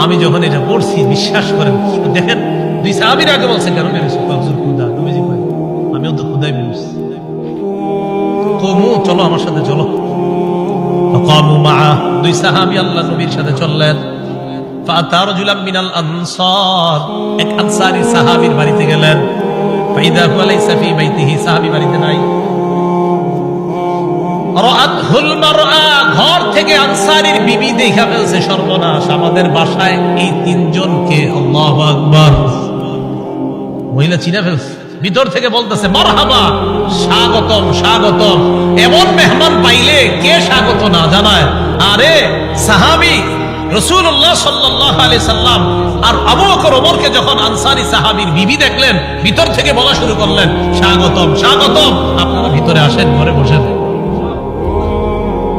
আমি যখন এটা পড়ছি বিশ্বাস করেন, দেখেন দুই সাহাবীর আগে বলছেন কেন মেরেছে, হুজুর ক্ষুধা। নবীজি কয় আমিও তো ক্ষুধায় মেরেছি, কমু চলো আমার সাথে চলো। ফাকামু মাআ, দুই সাহাবী আল্লাহ নবীর সাথে চললেন। ফাআতা রাজুলাম মিনাল আনসার, এক আনসারী সাহাবীর বাড়িতে গেলেন। ফাইদা হুয়া লাইসা ফি বাইতিহি, সাহাবী বাড়িতে নাই। রাআতহুল মারআ, ঘর থেকে আনসারীর বিবি দেখা ফেলছে, সর্বনাশ, আমাদের বাসায় এই তিনজনকে, আল্লাহু আকবার, মহিলা চিনা ফেলছে। ভিতর থেকে বলতেছে মারহাবা, স্বাগতম স্বাগতম। এমন মেহমান পাইলে কে স্বাগত না জানায়? আরে সাহাবী রাসূলুল্লাহ সাল্লাল্লাহু আলাইহি সাল্লাম আর আবু বকর ওমরকে যখন আনসারী সাহাবীর বিবি দেখলেন, ভিতর থেকে বলা শুরু করলেন স্বাগতম স্বাগতম, আপনারা ভিতরে আসেন, ঘরে বসেন।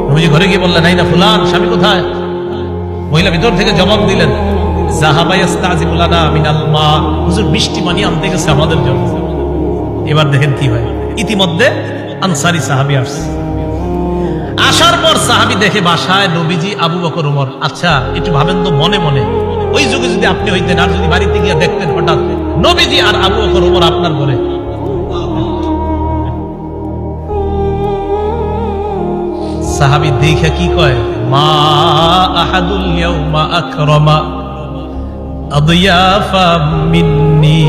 নবীজি ঘরে গিয়ে বললেন আইনা ফুলান, স্বামী কোথায়? মহিলা ভিতর থেকে জবাব দিলেন যাহাবা ইস্তাজিবু লানা মিনাল মা, হুজুর বৃষ্টি পানি আনতে গেছে আমাদের জন্য। এবার দেখেন কি হয়, ইতিমধ্যে আনসারী সাহাবী আসছে। আসার পর সাহাবী দেখে বাসায় নবীজি, আবু বকর ওমর। আচ্ছা একটু ভাবেন তো মনে মনে, ওই যুগে যদি আপনি হইতেন আর যদি বাড়িতে গিয়ে দেখতেন হঠাৎ নবীজি আর আবু বকর ওমর আপনার ঘরে, সাহাবী দেখে কি কয়, মা আহাদুল ইয়াউমা আকরামা আদিয়াফা মিন্নি।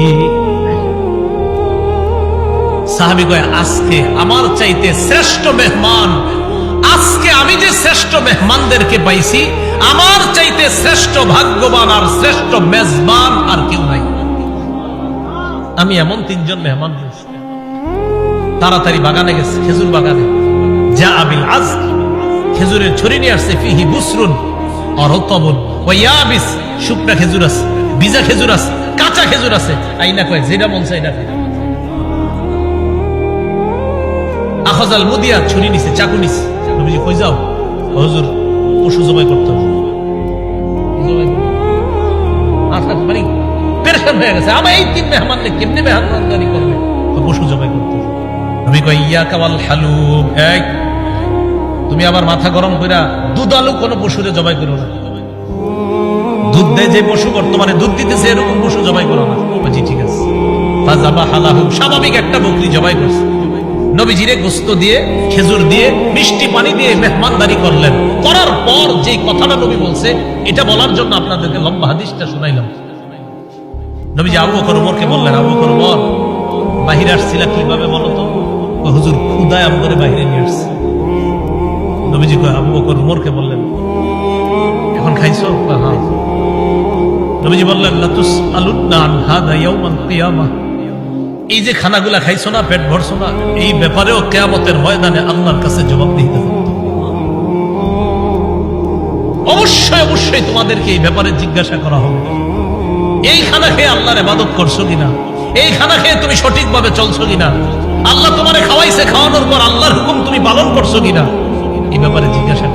সাহাবী কয় আজকে আমার চাইতে শ্রেষ্ঠ মেহমান, আজকে আমি যে শ্রেষ্ঠ মেহমানদেরকে পাইছি, আমার চাইতে শ্রেষ্ঠ ভাগ্যবান আর শ্রেষ্ঠ মেজবান আর কেউ নাই। আমি এমন তিনজন মেহমান পেয়েছি। তাড়াতাড়ি বাগানে গেছে, খেজুর বাগানে। যা আবিল আজ, খেজুরের ছড়ি নিয়ে আসছে। ফিহি বুসরুন আর রতবুন ওয়া ইয়াবিস, শুকনা খেজুর আছে, ভিজা খেজুর আছে, কাঁচা খেজুর আছে। আইনা কয় যেটা মন চায় এটা। আখাযাল মুদিয়া, ছুরি নিছে, চাকু নিছে। নবীজি কই যাও? হুজুর পশু জবাই করতে হবে। মানে পেরেশান হয়ে গেছে, আমার এই তিন মেহমানকে কেমনে মেহমানদারি করবে? পশু জবাই করতে হবে। নবী কয় ইয়াকা ওয়াল হালুব, এই তুমি আবার মাথা গরম কইরা দুধালু কোন পশুরে জবাই করো না। দুধ দেয় যে পশু, বর্তমানে দুধ দিতেছে, এরকম পশু জবাই করো না। বলছি ঠিক আছে। ফাযাবাহালাহু, স্বাভাবিক একটা বকরি জবাই করছে। নবীজিরে গোশত দিয়ে, খেজুর দিয়ে, মিষ্টি পানি দিয়ে মেহমানদারি করলেন। করার পর যে কথাটা নবী বলছে, এটা বলার জন্য আপনাদেরকে লম্বা হাদিসটা শুনাইলাম। নবীজি আবু বকর ওমরকে বললেন, আবু বকর ওমর, বাহিরে আসছিলা কিভাবে বলো তো? হুজুর ক্ষুধায় আমাদের বাহিরে নিয়ে আসছে। নবীজি আবু বকর ওমরকে বললেন এখন খাইছো? হ্যাঁ। নবীজি বললেন লাতুসআলুন্না আন হাযা ইয়াউমাল কিয়ামাহ, এই যে খানাগুলা খাইছো না, পেট ভরছো না, এই ব্যাপারেও কিয়ামতের ময়দানে আল্লাহর কাছে জবাবদিহিতা হবে। অবশ্যই অবশ্যই তোমাদেরকে এই ব্যাপারে জিজ্ঞাসা করা হবে। এই খানা খেয়ে আল্লাহর ইবাদত করছো কিনা? এই খানা খেয়ে তুমি সঠিকভাবে চলছো কিনা? আল্লাহ তোমারে খাওয়াইছে, খাওয়ানোর পর আল্লাহর হুকুম তুমি পালন করছো কিনা? এই ব্যাপারে জিজ্ঞাসা